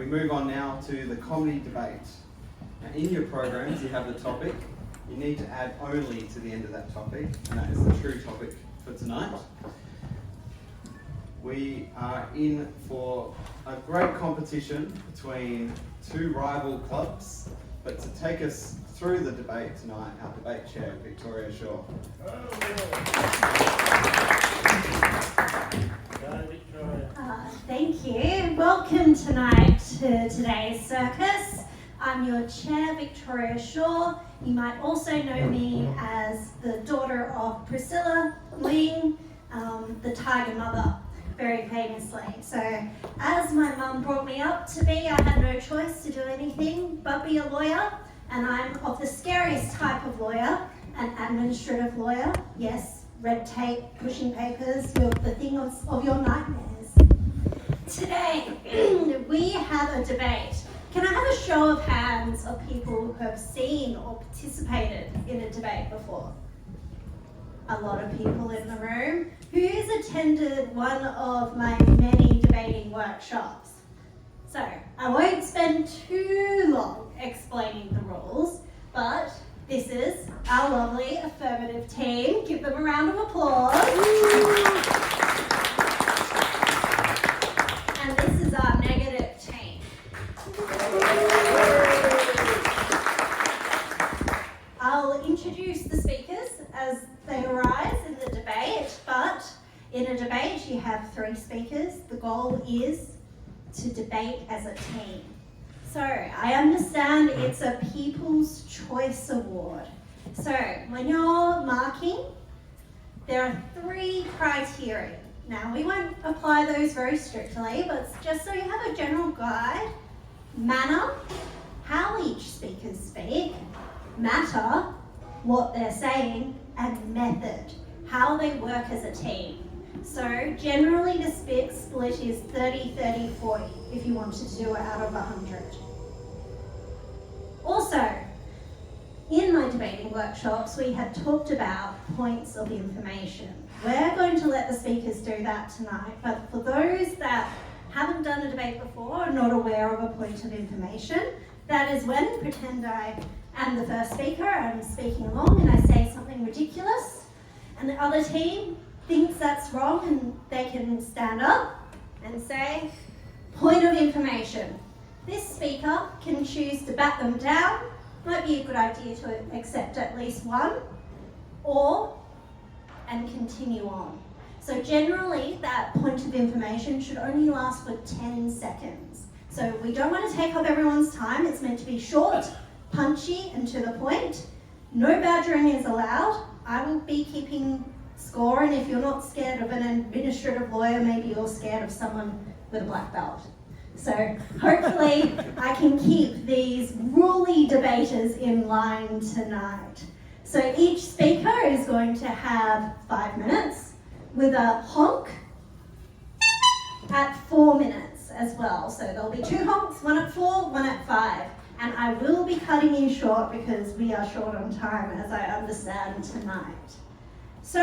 move on now to the comedy debate. Now, in your programs, you have the topic. You need to add only to the end of that topic, and that is the true topic for tonight. We are in for a great competition between two rival clubs, but to take us through the debate tonight, our debate chair, Victoria Shaw. Thank you. Welcome tonight to today's circus. I'm your chair, Victoria Shaw. You might also know me as the daughter of Priscilla Ling, the Tiger Mother, very famously. So as my mum brought me up to be, I had no choice to do anything but be a lawyer, and I'm of the scariest type of lawyer, an administrative lawyer. Yes, red tape, pushing papers, the thing of your nightmares. Today, we have a debate. Can I have a show of hands of people who have seen or participated in a debate before? A lot of people in the room. Who's attended one of my many debating workshops? So, I won't spend too long explaining the rules, but this is our lovely affirmative team. Give them a round of applause. And this is our negative team. I'll introduce the speakers as they arise in the debate, but in a debate you have three speakers. The goal is to debate as a team. So I understand it's a People's Choice Award. So when you're marking, there are three criteria. Now we won't apply those very strictly, but just so you have a general guide: manner, how each speaker speak; matter, what they're saying; and method, how they work as a team. So generally the split is 30-30-40 if you wanted to do it out of 100. Also, in my debating workshops, we had talked about points of information. We're going to let the speakers do that tonight, but for those that haven't done a debate before or not aware of a point of information, that is when, pretend I am the first speaker, I'm speaking along and I say something ridiculous, and the other team thinks that's wrong and they can stand up and say, point of information. This speaker can choose to bat them down, might be a good idea to accept at least one, and continue on. So generally that point of information should only last for 10 seconds. So we don't want to take up everyone's time. It's meant to be short, punchy, and to the point. No badgering is allowed. I will be keeping score, and if you're not scared of an administrative lawyer, maybe you're scared of someone with a black belt. So hopefully I can keep these ruly debaters in line tonight. So each speaker is going to have 5 minutes with a honk at 4 minutes as well. So there'll be 2 honks, 1 at 4, 1 at 5. And I will be cutting you short because we are short on time, as I understand tonight. So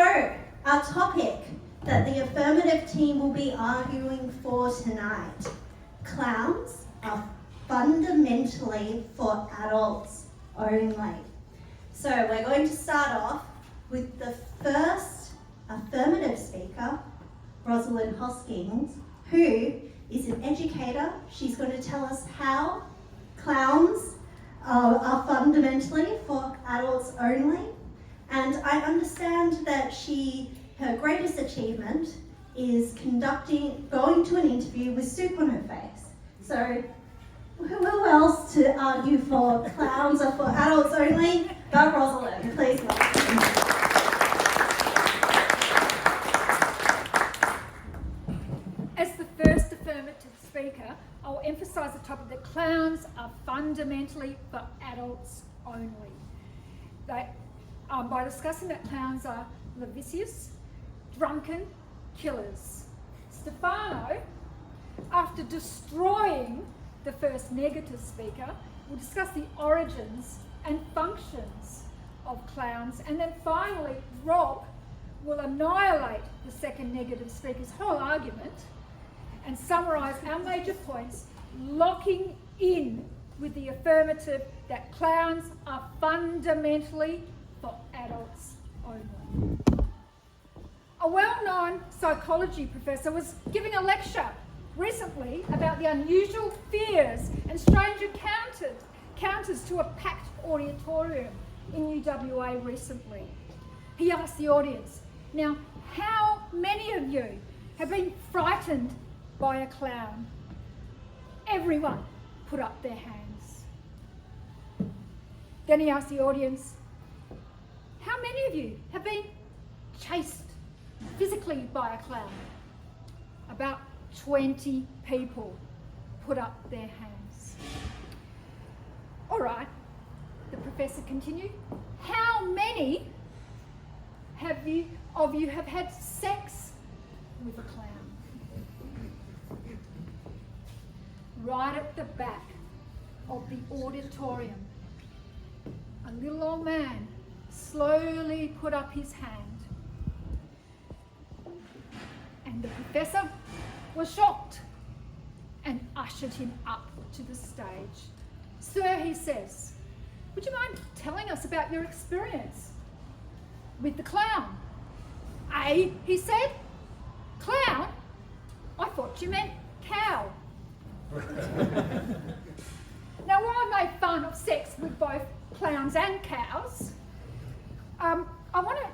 our topic that the affirmative team will be arguing for tonight: clowns are fundamentally for adults only. So we're going to start off with the first affirmative speaker, Rosalind Hoskins, who is an educator. She's going to tell us how clowns are fundamentally for adults only. And I understand that her greatest achievement is going to an interview with soup on her face. So who else to argue for clowns are for adults only but Rosalind? Please welcome. As the first affirmative speaker, I'll emphasise the topic that clowns are fundamentally for adults only. By discussing that clowns are lascivious, drunken killers. Stefano, after destroying the first negative speaker, will discuss the origins and functions of clowns, and then finally Rob will annihilate the second negative speaker's whole argument and summarise our major points locking in with the affirmative that clowns are fundamentally for adults only. A well-known psychology professor was giving a lecture recently about the unusual fears and strange encounters to a packed auditorium in UWA recently. He asked the audience, now, how many of you have been frightened by a clown? Everyone put up their hands. Then he asked the audience, how many of you have been chased physically by a clown? About 20 people put up their hands. All right, the professor continued, how many of you have had sex with a clown? Right at the back of the auditorium, a little old man slowly put up his hand. And the professor was shocked and ushered him up to the stage. Sir, he says, would you mind telling us about your experience with the clown? He said, clown? I thought you meant cow. Now, while I made fun of sex with both clowns and cows, I want to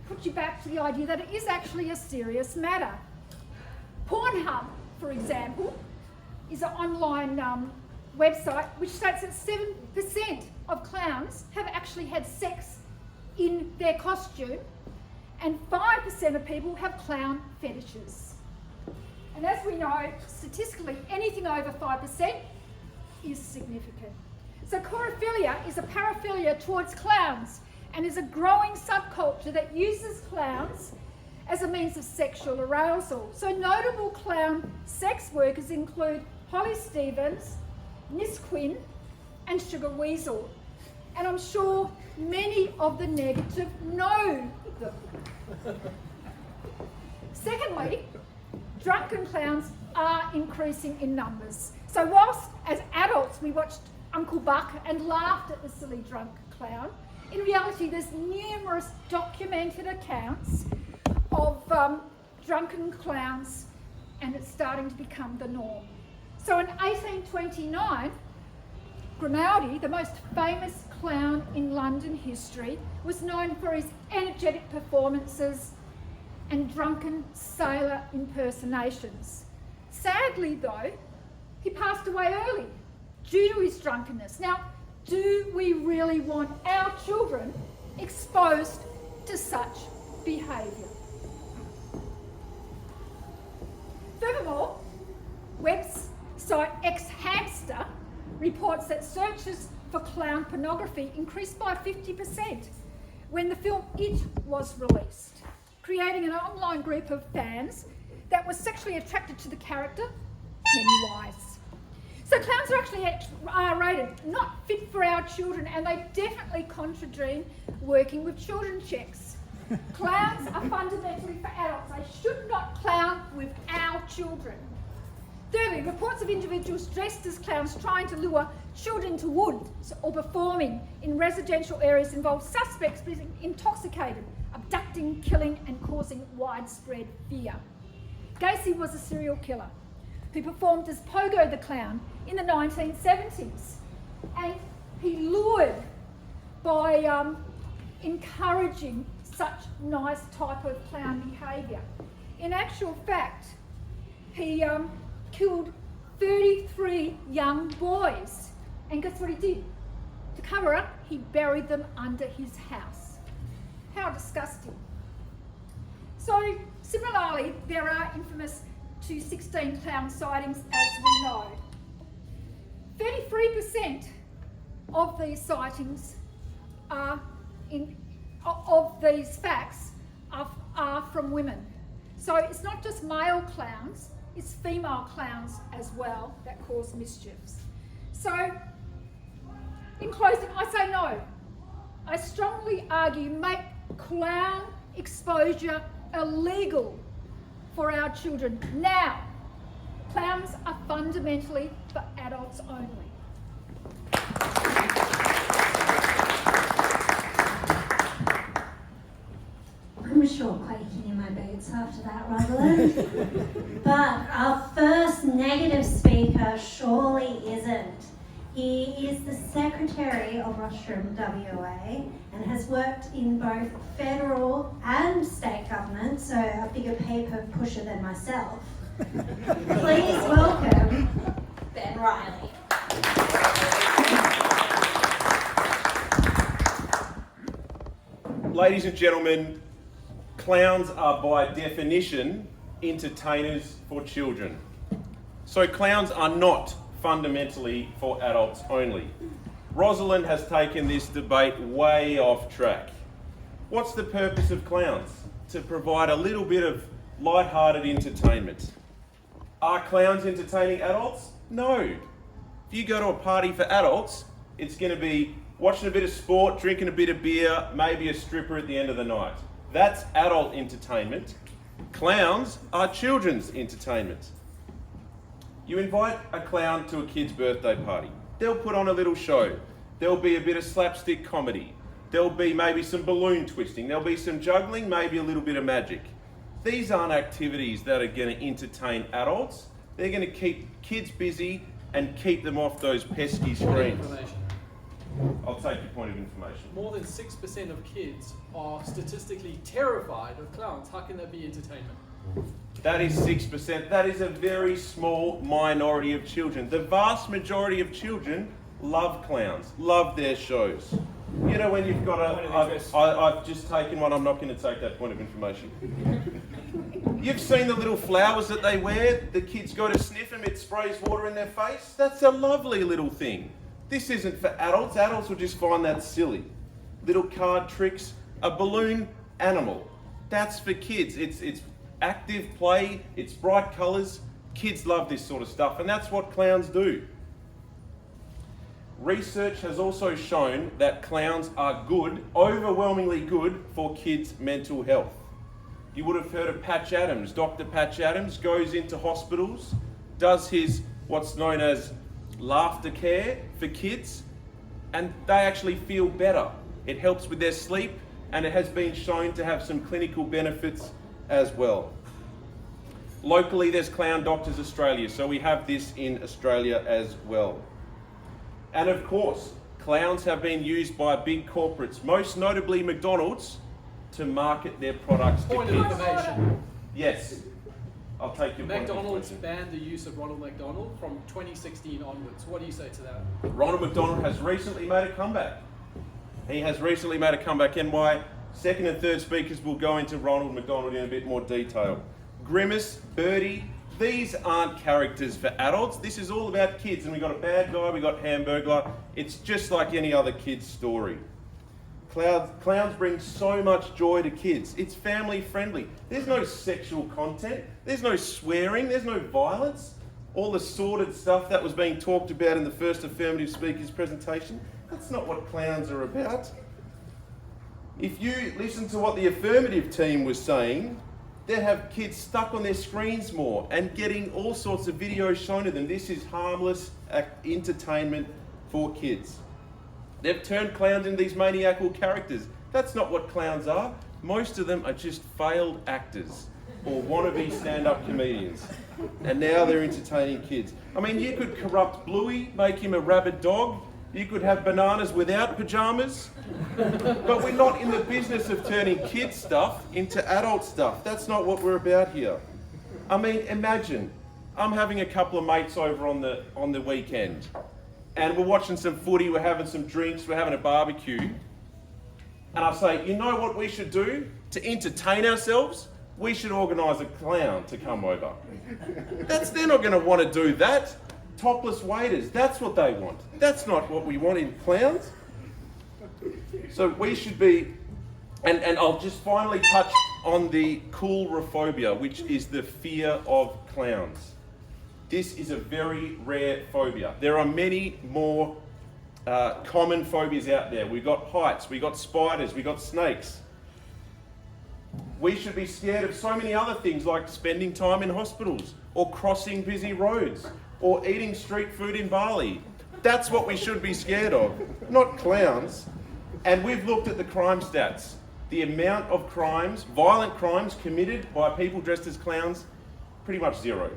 put you back to the idea that it is actually a serious matter. Pornhub, for example, is an online website which states that 7% of clowns have actually had sex in their costume, and 5% of people have clown fetishes. And as we know, statistically, anything over 5% is significant. So chorophilia is a paraphilia towards clowns and is a growing subculture that uses clowns as a means of sexual arousal. So notable clown sex workers include Holly Stevens, Miss Quinn, and Sugar Weasel. And I'm sure many of the negative know them. Secondly, drunken clowns are increasing in numbers. So whilst as adults we watched Uncle Buck and laughed at the silly drunk clown, in reality there's numerous documented accounts of drunken clowns, and it's starting to become the norm. So in 1829, Grimaldi, the most famous clown in London history, was known for his energetic performances and drunken sailor impersonations. Sadly though, he passed away early due to his drunkenness. Now, do we really want our children exposed to such behaviour? Furthermore, website X-Hamster reports that searches for clown pornography increased by 50% when the film It was released, creating an online group of fans that was sexually attracted to the character Pennywise. So clowns are actually R-rated, not fit for our children, and they definitely contravene working with children checks. Clowns are fundamentally for adults. They should not clown with our children. Thirdly, reports of individuals dressed as clowns trying to lure children to woods or performing in residential areas involve suspects being intoxicated, abducting, killing, and causing widespread fear. Gacy was a serial killer who performed as Pogo the Clown in the 1970s, and he lured by encouraging such nice type of clown behaviour. In actual fact, he killed 33 young boys, and guess what he did? To cover up, he buried them under his house. How disgusting. So similarly, there are infamous 216 clown sightings, as we know. 33% of these sightings of these facts are from women. So it's not just male clowns, it's female clowns as well that cause mischiefs. So in closing, I say no. I strongly argue make clown exposure illegal for our children now. Clowns are fundamentally for adults only. I'm sure quaking in my boots after that, Rosalind. But our first negative speaker surely isn't. He is the Secretary of Rostrum WA and has worked in both federal and state government, so a bigger paper pusher than myself. Please welcome Ben Riley. Ladies and gentlemen, clowns are by definition entertainers for children. So clowns are not fundamentally for adults only. Rosalind has taken this debate way off track. What's the purpose of clowns? To provide a little bit of light-hearted entertainment. Are clowns entertaining adults? No. If you go to a party for adults, it's going to be watching a bit of sport, drinking a bit of beer, maybe a stripper at the end of the night. That's adult entertainment. Clowns are children's entertainment. You invite a clown to a kid's birthday party. They'll put on a little show. There'll be a bit of slapstick comedy. There'll be maybe some balloon twisting. There'll be some juggling, maybe a little bit of magic. These aren't activities that are going to entertain adults. They're going to keep kids busy and keep them off those pesky screens. I'll take your point of information. More than 6% of kids are statistically terrified of clowns. How can that be entertainment? That is 6%. That is a very small minority of children. The vast majority of children love clowns, love their shows. You know, when you've got I've just taken one, I'm not going to take that point of information. You've seen the little flowers that they wear, the kids go to sniff them, it sprays water in their face. That's a lovely little thing. This isn't for adults. Adults will just find that silly. Little card tricks, a balloon animal. That's for kids. It's active play, it's bright colours. Kids love this sort of stuff, and that's what clowns do. Research has also shown that clowns are good, overwhelmingly good, for kids' mental health. You would have heard of Patch Adams. Dr. Patch Adams goes into hospitals, does his what's known as laughter care for kids, and they actually feel better. It helps with their sleep, and it has been shown to have some clinical benefits as well. Locally, there's Clown Doctors Australia, so we have this in Australia as well. And of course, clowns have been used by big corporates, most notably McDonald's, to market their products to Point kids. of information. Yes, I'll take your point of McDonald's information. banned the use of Ronald McDonald from 2016 onwards. What do you say to that? Ronald McDonald has recently made a comeback. He has recently made a comeback, and my second and third speakers will go into Ronald McDonald in a bit more detail. Grimace, Birdie, these aren't characters for adults. This is all about kids, and we got a bad guy, we got Hamburglar. It's just like any other kid's story. Clowns bring so much joy to kids. It's family friendly. There's no sexual content. There's no swearing. There's no violence. All the sordid stuff that was being talked about in the first affirmative speaker's presentation, that's not what clowns are about. If you listen to what the affirmative team was saying, they have kids stuck on their screens more and getting all sorts of videos shown to them. This is harmless entertainment for kids. They've turned clowns into these maniacal characters. That's not what clowns are. Most of them are just failed actors or wannabe stand-up comedians. And now they're entertaining kids. I mean, you could corrupt Bluey, make him a rabid dog. You could have bananas without pajamas. But we're not in the business of turning kids stuff into adult stuff. That's not what we're about here. I mean, imagine, I'm having a couple of mates over on the weekend, and we're watching some footy, we're having some drinks, we're having a barbecue, and I say, you know what we should do to entertain ourselves? We should organise a clown to come over. They're not going to want to do that. Topless waiters, that's what they want. That's not what we want in clowns. So we should be, and I'll just finally touch on the coulrophobia, which is the fear of clowns. This is a very rare phobia. There are many more common phobias out there. We've got heights, we've got spiders, we've got snakes. We should be scared of so many other things like spending time in hospitals, or crossing busy roads, or eating street food in Bali. That's what we should be scared of, not clowns. And we've looked at the crime stats. The amount of crimes, violent crimes committed by people dressed as clowns, pretty much zero.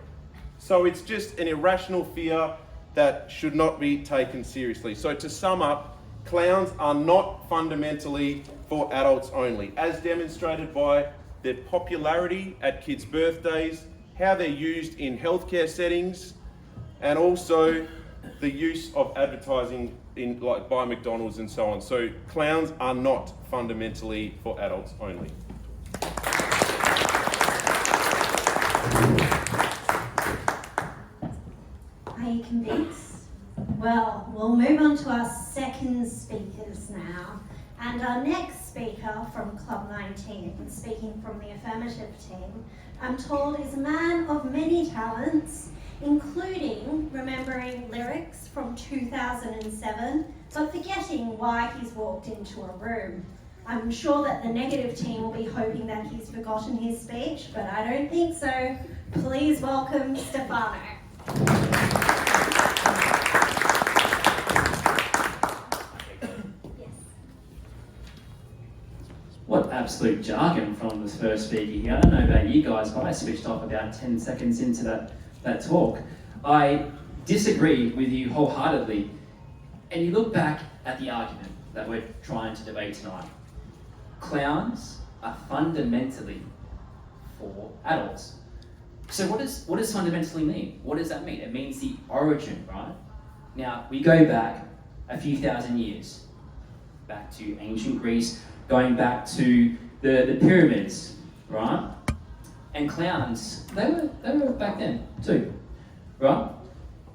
So it's just an irrational fear that should not be taken seriously. So to sum up, clowns are not fundamentally for adults only, as demonstrated by their popularity at kids' birthdays, how they're used in healthcare settings, and also the use of advertising in by McDonald's and so on. So clowns are not fundamentally for adults only. Are you convinced? Well, we'll move on to our second speakers now. And our next speaker from Club 19, speaking from the affirmative team, I'm told is a man of many talents, including remembering lyrics from 2007, but forgetting why he's walked into a room. I'm sure that the negative team will be hoping that he's forgotten his speech, but I don't think so. Please welcome Stefano. What absolute jargon from the first speaker here. I don't know about you guys, but I switched off about 10 seconds into that talk. I disagree with you wholeheartedly. And you look back at the argument that we're trying to debate tonight. Clowns are fundamentally for adults. So what does fundamentally mean? What does that mean? It means the origin, right? Now, we go back a few thousand years, back to ancient Greece, going back to the pyramids, right? And clowns, they were back then too, right?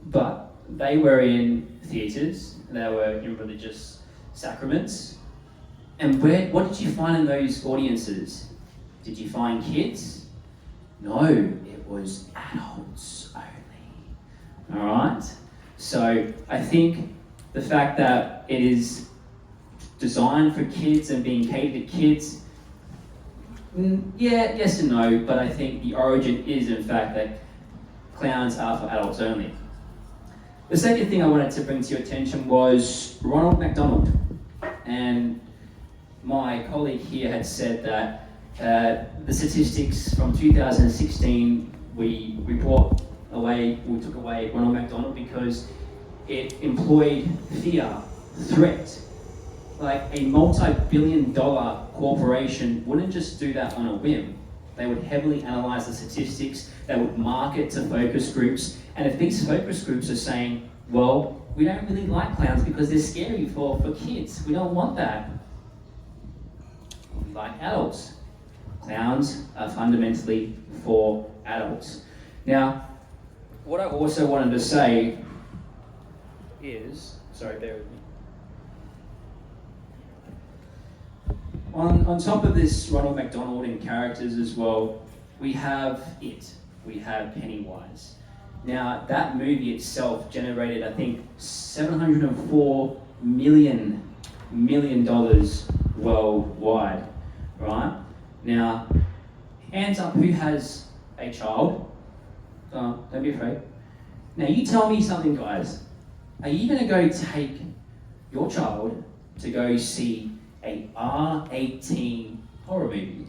But they were in theatres, they were in religious sacraments. And what did you find in those audiences? Did you find kids? No, it was adults only, all right? So I think the fact that it is designed for kids and being catered to kids, yeah, yes and no, but I think the origin is in fact that clowns are for adults only. The second thing I wanted to bring to your attention was Ronald McDonald. And my colleague here had said that the statistics from 2016, we took away Ronald McDonald because it employed fear, threat. Like a multi-billion-dollar corporation wouldn't just do that on a whim. They would heavily analyze the statistics, they would market to focus groups, and if these focus groups are saying, well, we don't really like clowns because they're scary for kids, we don't want that. We like adults. Clowns are fundamentally for adults. Now, what I also wanted to say is, sorry, bear with me. On top of this Ronald McDonald and characters as well, we have Pennywise. Now, that movie itself generated, I think, $704 million worldwide, right? Now, hands up who has a child. Don't be afraid. Now, you tell me something, guys. Are you going to go take your child to go see a R18 horror movie?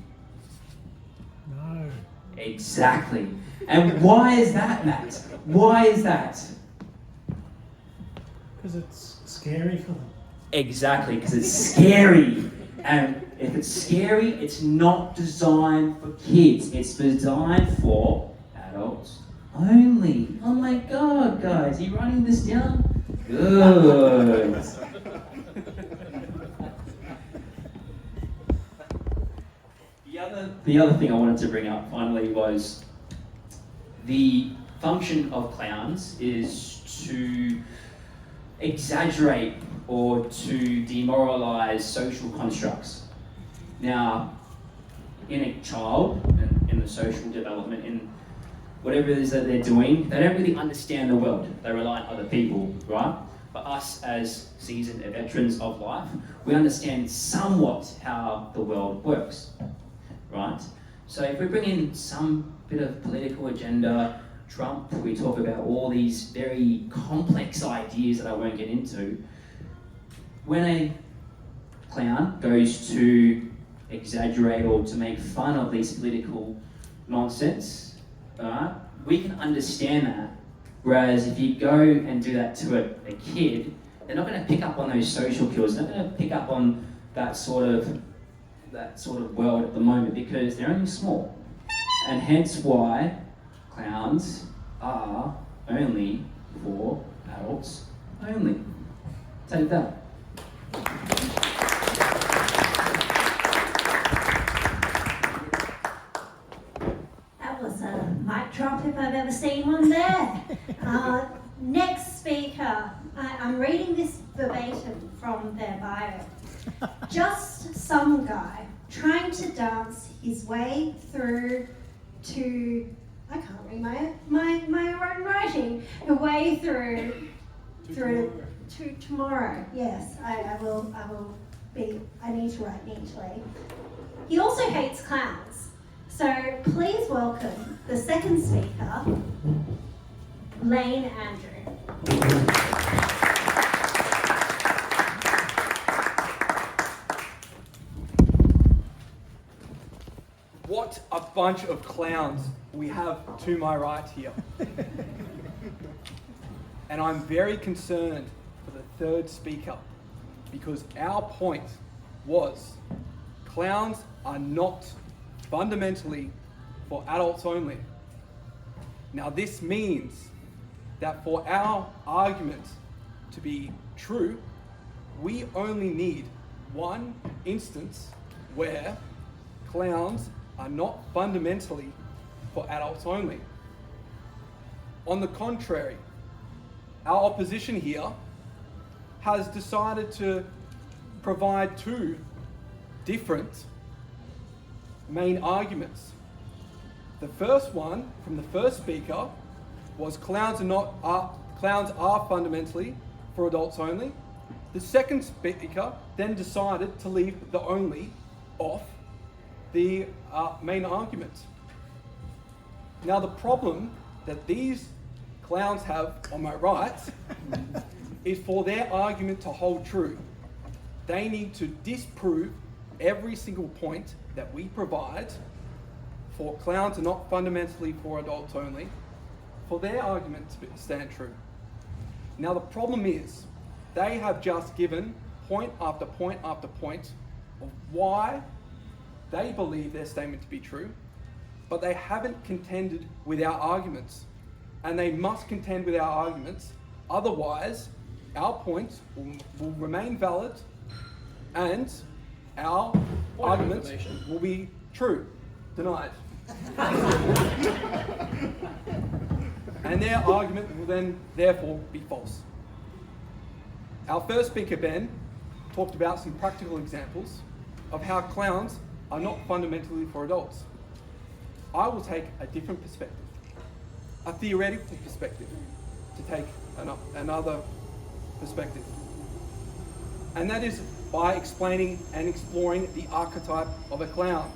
No. Exactly. And why is that, Matt? Why is that? Because it's scary for them. Exactly, because it's scary. And if it's scary, it's not designed for kids. It's designed for adults only. Oh my God, guys, are you writing this down? Good. The other thing I wanted to bring up finally was the function of clowns is to exaggerate or to demoralize social constructs. Now, in a child, in the social development, in whatever it is that they're doing, they don't really understand the world. They rely on other people, right? But us as seasoned veterans of life, we understand somewhat how the world works, right? So if we bring in some bit of political agenda, Trump, we talk about all these very complex ideas that I won't get into. When a clown goes to exaggerate or to make fun of these political nonsense, we can understand that. Whereas if you go and do that to a kid, they're not going to pick up on those social cues. They're not going to pick up on that sort of world at the moment because they're only small, and hence why clowns are only for adults only. Take that. That was a mic drop if I've ever seen one there. Next speaker, I'm reading this verbatim from their bio. Just some guy trying to dance his way through to, I can't read my own writing, a way through to tomorrow. Yes, I need to write neatly. He also hates clowns. So please welcome the second speaker, Lane Andrew. What a bunch of clowns we have to my right here. And I'm very concerned for the third speaker because our point was clowns are not fundamentally for adults only. Now this means that for our argument to be true, we only need one instance where clowns are not fundamentally for adults only. On the contrary, our opposition here has decided to provide two different main arguments. The first one from the first speaker was clowns are fundamentally for adults only. The second speaker then decided to leave the only off the main argument. Now the problem that these clowns have on my right is for their argument to hold true, they need to disprove every single point that we provide for clowns are not fundamentally for adults only, for their argument to stand true. Now the problem is, they have just given point after point after point of why they believe their statement to be true, but they haven't contended with our arguments. And they must contend with our arguments, otherwise our points will remain valid and our arguments will be true, denied. And their argument will then therefore be false. Our first speaker, Ben, talked about some practical examples of how clowns are not fundamentally for adults. I will take a different perspective, a theoretical perspective, to take another perspective. And that is by explaining and exploring the archetype of a clown.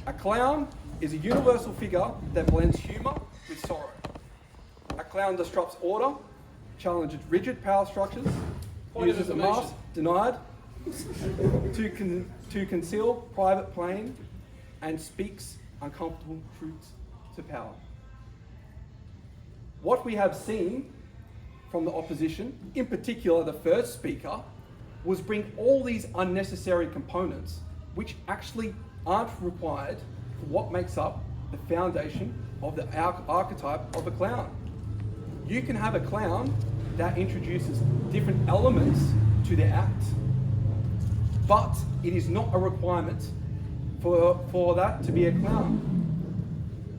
A clown is a universal figure that blends humour with sorrow. A clown disrupts order, challenges rigid power structures, uses a mask denied to conceal private pain, and speaks uncomfortable truths to power. What we have seen from the opposition, in particular the first speaker, was bring all these unnecessary components which actually aren't required for what makes up the foundation of the archetype of a clown. You can have a clown that introduces different elements to their act, but it is not a requirement for that to be a clown.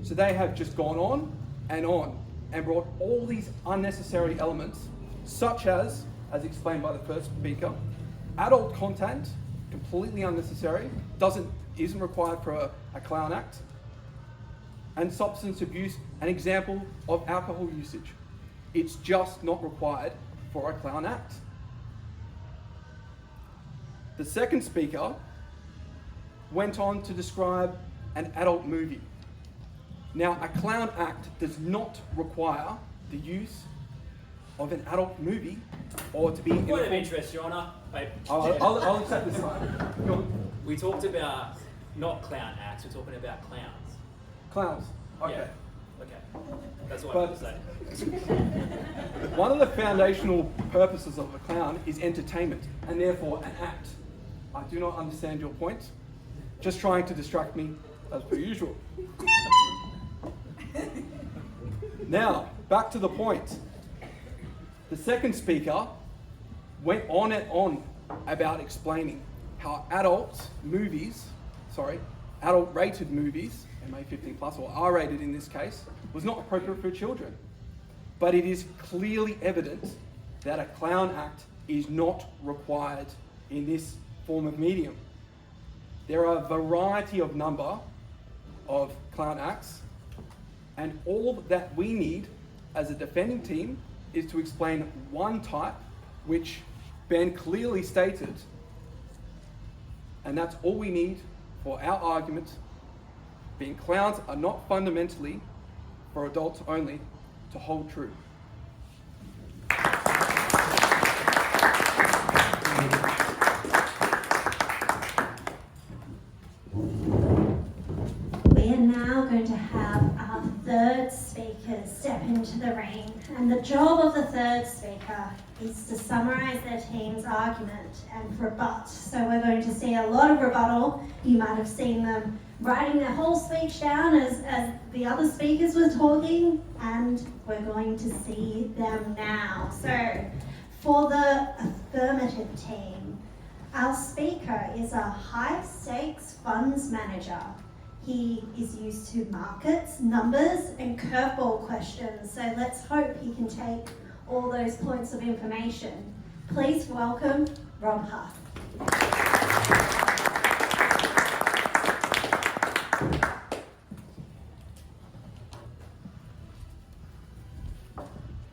So they have just gone on and brought all these unnecessary elements, such as explained by the first speaker, adult content, completely unnecessary, isn't required for a clown act, and substance abuse, an example of alcohol usage. It's just not required for a clown act. The second speaker went on to describe an adult movie. Now, a clown act does not require the use of an adult movie or to be in Point a of interest, Your Honour. Wait, I'll accept this one. Go on. we talked about not clown acts, we're talking about clowns. Clowns. Okay. Yeah. Okay. That's what I But- wanted to say. One of the foundational purposes of a clown is entertainment, and therefore an act. I do not understand your point. Just trying to distract me, as per usual. Now, back to the point. The second speaker went on and on about explaining how adult rated movies, MA15 plus or R rated in this case, was not appropriate for children. But it is clearly evident that a clown act is not required in this form of medium. There are a variety of number of clown acts, and all that we need as a defending team is to explain one type, which Ben clearly stated, and that's all we need for our argument, being clowns are not fundamentally for adults only, to hold true. We are now going to have our third speaker step into the ring, and the job of the third speaker is to summarise their team's argument and rebut. So we're going to see a lot of rebuttal. You might have seen them writing their whole speech down as the other speakers were talking, and we're going to see them now. So for the affirmative team, our speaker is a high-stakes funds manager. He is used to markets, numbers, and curveball questions, so let's hope he can take all those points of information. Please welcome Rob Huff.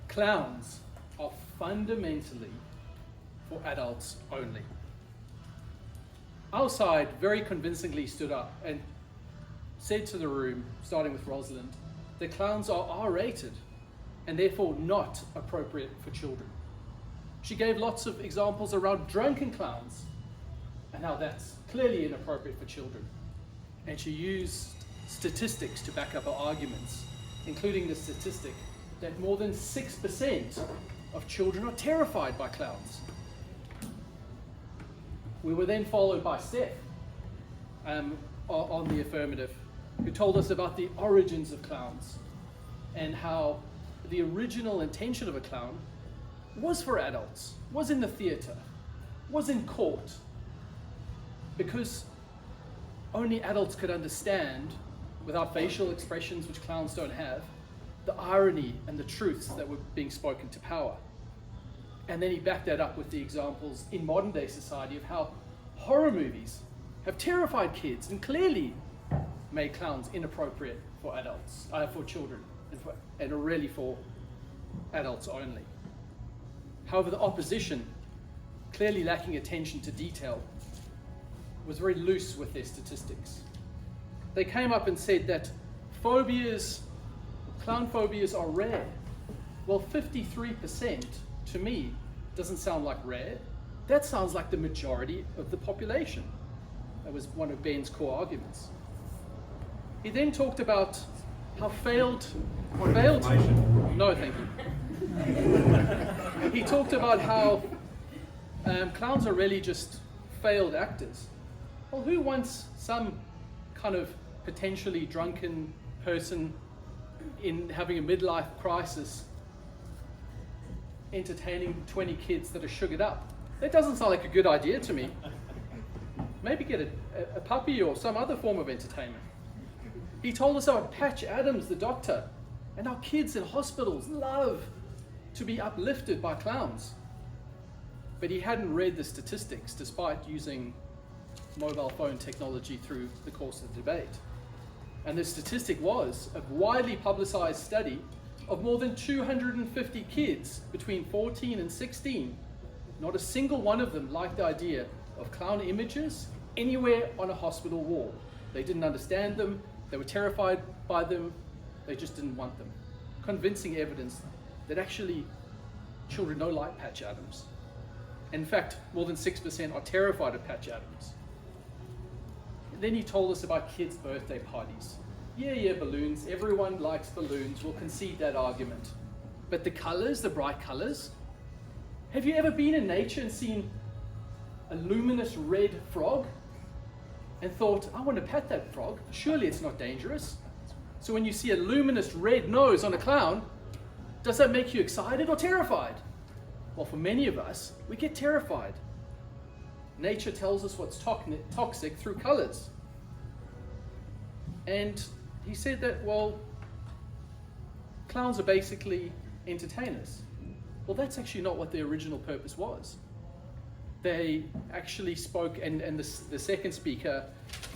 Clowns are fundamentally for adults only. Our side very convincingly stood up and said to the room, starting with Rosalind, that clowns are R-rated and therefore not appropriate for children. She gave lots of examples around drunken clowns and how that's clearly inappropriate for children. And she used statistics to back up her arguments, including the statistic that more than 6% of children are terrified by clowns. We were then followed by Steph on the affirmative, who told us about the origins of clowns and how the original intention of a clown was for adults, was in the theatre, was in court, because only adults could understand, without facial expressions which clowns don't have, the irony and the truths that were being spoken to power. And then he backed that up with the examples in modern day society of how horror movies have terrified kids and clearly made clowns inappropriate for adults, for children, and are really for adults only. However, the opposition, clearly lacking attention to detail, was very loose with their statistics. They came up and said that clown phobias are rare. Well, 53% to me doesn't sound like rare. That sounds like the majority of the population. That was one of Ben's core arguments. He then talked about how no, thank you. He talked about how clowns are really just failed actors. Well, who wants some kind of potentially drunken person in having a midlife crisis entertaining 20 kids that are sugared up? That doesn't sound like a good idea to me. Maybe get a puppy or some other form of entertainment. He told us about Patch Adams, the doctor, and how kids in hospitals love to be uplifted by clowns. But he hadn't read the statistics despite using mobile phone technology through the course of the debate. And the statistic was a widely publicized study of more than 250 kids between 14 and 16. Not a single one of them liked the idea of clown images anywhere on a hospital wall. They didn't understand them, they were terrified by them, They just didn't want them. Convincing evidence that actually children don't like Patch Adams. In fact, more than 6% are terrified of Patch Adams. Then he told us about kids' birthday parties. Yeah, balloons. Everyone likes balloons. We'll concede that argument. But the colors, the bright colors. Have you ever been in nature and seen a luminous red frog and thought, I want to pet that frog? Surely it's not dangerous. So when you see a luminous red nose on a clown, does that make you excited or terrified? Well, for many of us, we get terrified. Nature tells us what's toxic through colors. And he said that, well, clowns are basically entertainers. Well, that's actually not what the original purpose was. They actually spoke, and the second speaker,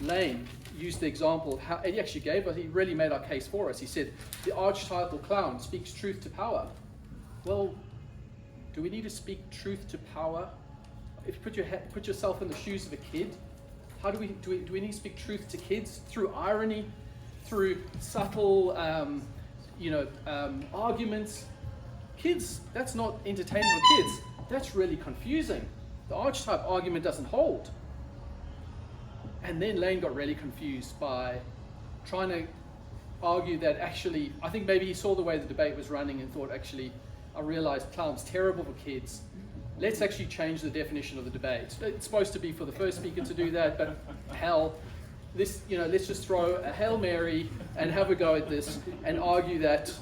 Lane, used the example of how, he actually gave us, he really made our case for us. He said, the archetypal clown speaks truth to power. Well, do we need to speak truth to power? If you put yourself in the shoes of a kid, how do we need to speak truth to kids? Through irony, through subtle, arguments. Kids, that's not entertainment for kids. That's really confusing. The archetype argument doesn't hold. And then Lane got really confused by trying to argue that actually, I think maybe he saw the way the debate was running and thought, actually, I realized clown's terrible for kids. Let's actually change the definition of the debate. It's supposed to be for the first speaker to do that, but hell, let's just throw a Hail Mary and have a go at this and argue that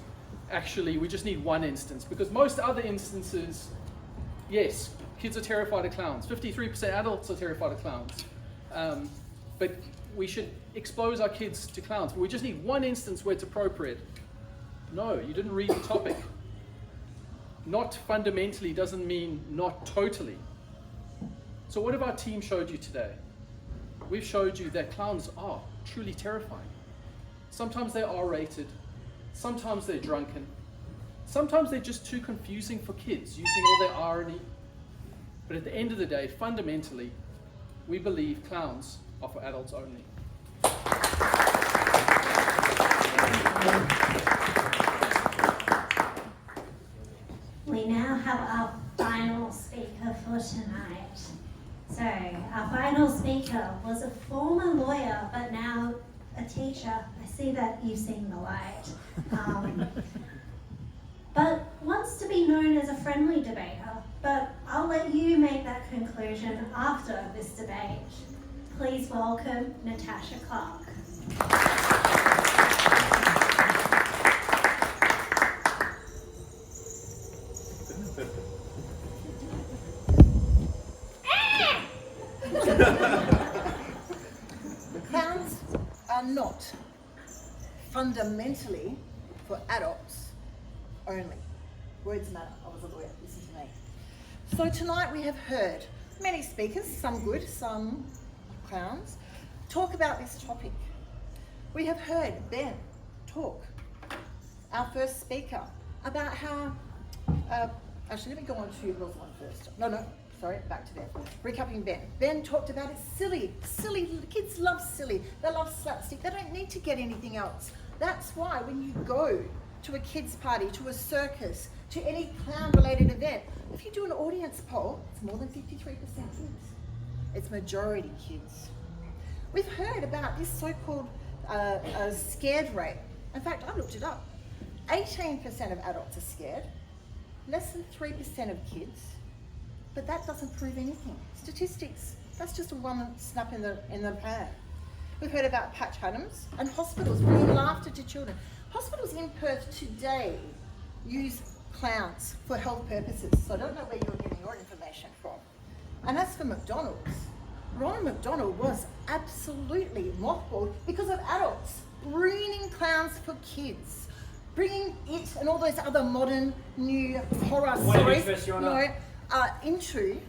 actually we just need one instance, because most other instances, yes, kids are terrified of clowns. 53% adults are terrified of clowns. But we should expose our kids to clowns. But we just need one instance where it's appropriate. No, you didn't read the topic. Not fundamentally doesn't mean not totally. So what have our team showed you today? We've showed you that clowns are truly terrifying. Sometimes they're R-rated. Sometimes they're drunken. Sometimes they're just too confusing for kids, using all their irony. But at the end of the day, fundamentally, we believe clowns are for adults only. We now have our final speaker for tonight. So, our final speaker was a former lawyer, but now a teacher. I see that you've seen the light. But wants to be known as a friendly debater. But I'll let you make that conclusion after this debate. Please welcome Natasha Clark. Clowns are not fundamentally for adults only. Words matter. I was a lawyer. Listen to me. So tonight we have heard many speakers, some good, some clowns, talk about this topic. We have heard Ben talk, our first speaker, about how, actually let me go on to Rosalind first. No, sorry, back to Ben. Recapping Ben. Ben talked about it's silly, kids love silly, they love slapstick, they don't need to get anything else. That's why when you go to a kids party, to a circus, to any clown-related event, if you do an audience poll, it's more than 53% kids. It's majority kids. We've heard about this so-called scared rate. In fact, I looked it up. 18% of adults are scared, less than 3% of kids, but that doesn't prove anything. Statistics, that's just a one snap in the pan. We've heard about Patch Adams and hospitals bringing laughter to children. Hospitals in Perth today use clowns for health purposes, so I don't know where you're getting your information from. And as for McDonald's, Ronald McDonald was absolutely mothballed because of adults ruining clowns for kids, bringing it and all those other modern new horror stories into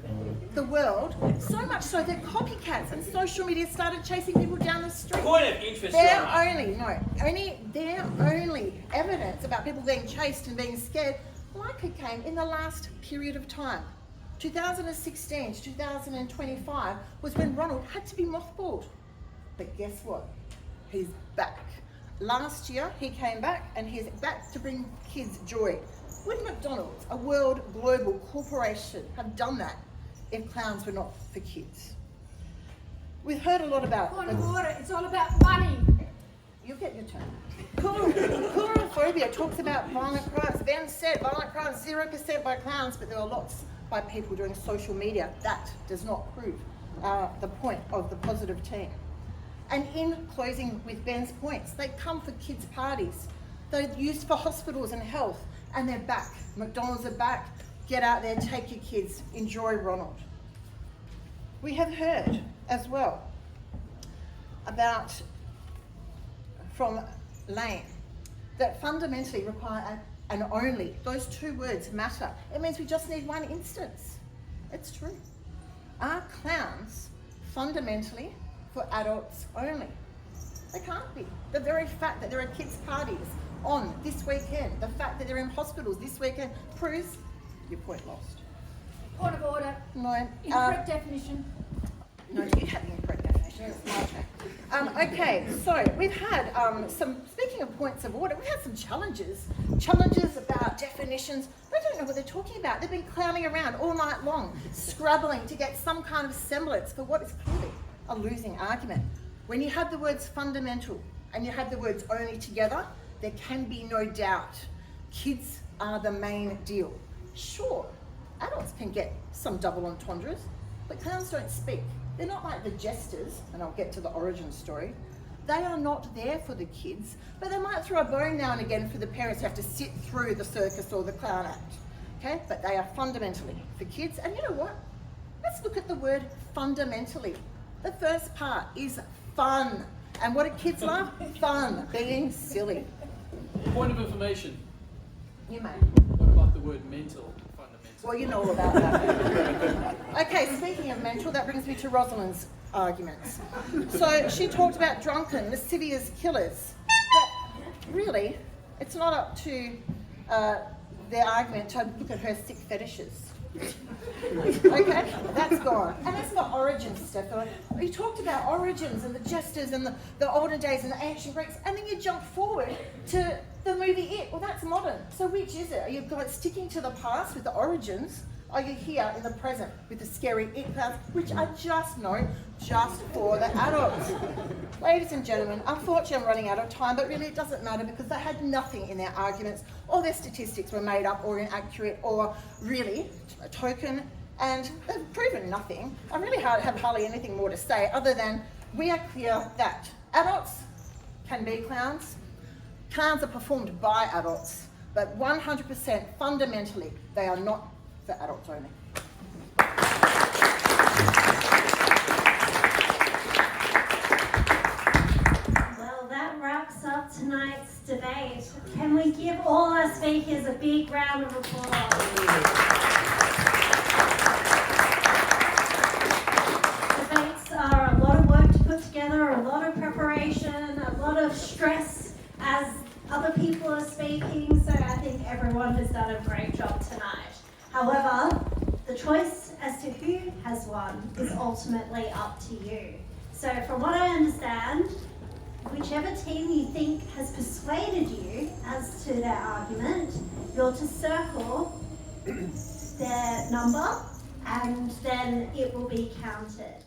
the world, so much so that copycats and social media started chasing people down the street. Point of interest, Their only evidence about people being chased and being scared likely came in the last period of time. 2016 to 2025 was when Ronald had to be mothballed. But guess what? He's back. last year he came back and he's back to bring kids joy. Would McDonald's, a world global corporation, have done that if clowns were not for kids? We've heard a lot about... Point of order, it's all about money. You'll get your turn. Coulrophobia talks about violent crimes. Ben said violent crimes 0% by clowns, but there are lots by people doing social media. That does not prove the point of the positive team. And in closing with Ben's points, they come for kids' parties. They're used for hospitals and health, and they're back. McDonald's are back. Get out there, take your kids, enjoy Ronald. We have heard as well about, from Lane, that fundamentally require and only, those two words matter. It means we just need one instance. It's true. Are clowns fundamentally for adults only? They can't be. The very fact that there are kids' parties on this weekend, the fact that they're in hospitals this weekend, proves your point lost. Point of order, No. incorrect definition. No, you had the incorrect definition. It's my turn. Okay, so we've had speaking of points of order, we've had some challenges about definitions. They don't know what they're talking about. They've been clowning around all night long, scrabbling to get some kind of semblance for what is clearly a losing argument. When you have the words fundamental and you have the words only together, there can be no doubt. Kids are the main deal. Sure, adults can get some double entendres, but clowns don't speak. They're not like the jesters, and I'll get to the origin story. They are not there for the kids, but they might throw a bone now and again for the parents who have to sit through the circus or the clown act. Okay, but they are fundamentally for kids. And you know what? Let's look at the word fundamentally. The first part is fun. And what do kids love? Fun, being silly. Point of information. You may. What about the word mental? Well, you know all about that. Okay, speaking of mental, that brings me to Rosalind's arguments. So she talked about drunken, lascivious killers. But really, it's not up to their argument to look at her sick fetishes. Okay, that's gone. And that's not origins, Stefan. You talked about origins and the jesters and the olden days and the ancient Greeks, and then you jump forward to the movie It. Well, that's modern. So which is it? Are you sticking to the past with the origins? Are you here in the present with the scary It clowns, which are just for the adults? Ladies and gentlemen, unfortunately I'm running out of time, but really it doesn't matter because they had nothing in their arguments. All their statistics were made up or inaccurate or really a token, and they've proven nothing. I really have hardly anything more to say other than we are clear that adults can be clowns. Clowns are performed by adults, but 100% fundamentally they are not for adults only. Well, that wraps up tonight's debate. Can we give all our speakers a big round of applause? Debates are a lot of work to put together, a lot of preparation, a lot of stress as other people are speaking, so I think everyone has done a great job tonight. However, the choice as to who has won is ultimately up to you. So from what I understand, whichever team you think has persuaded you as to their argument, you're to circle their number and then it will be counted.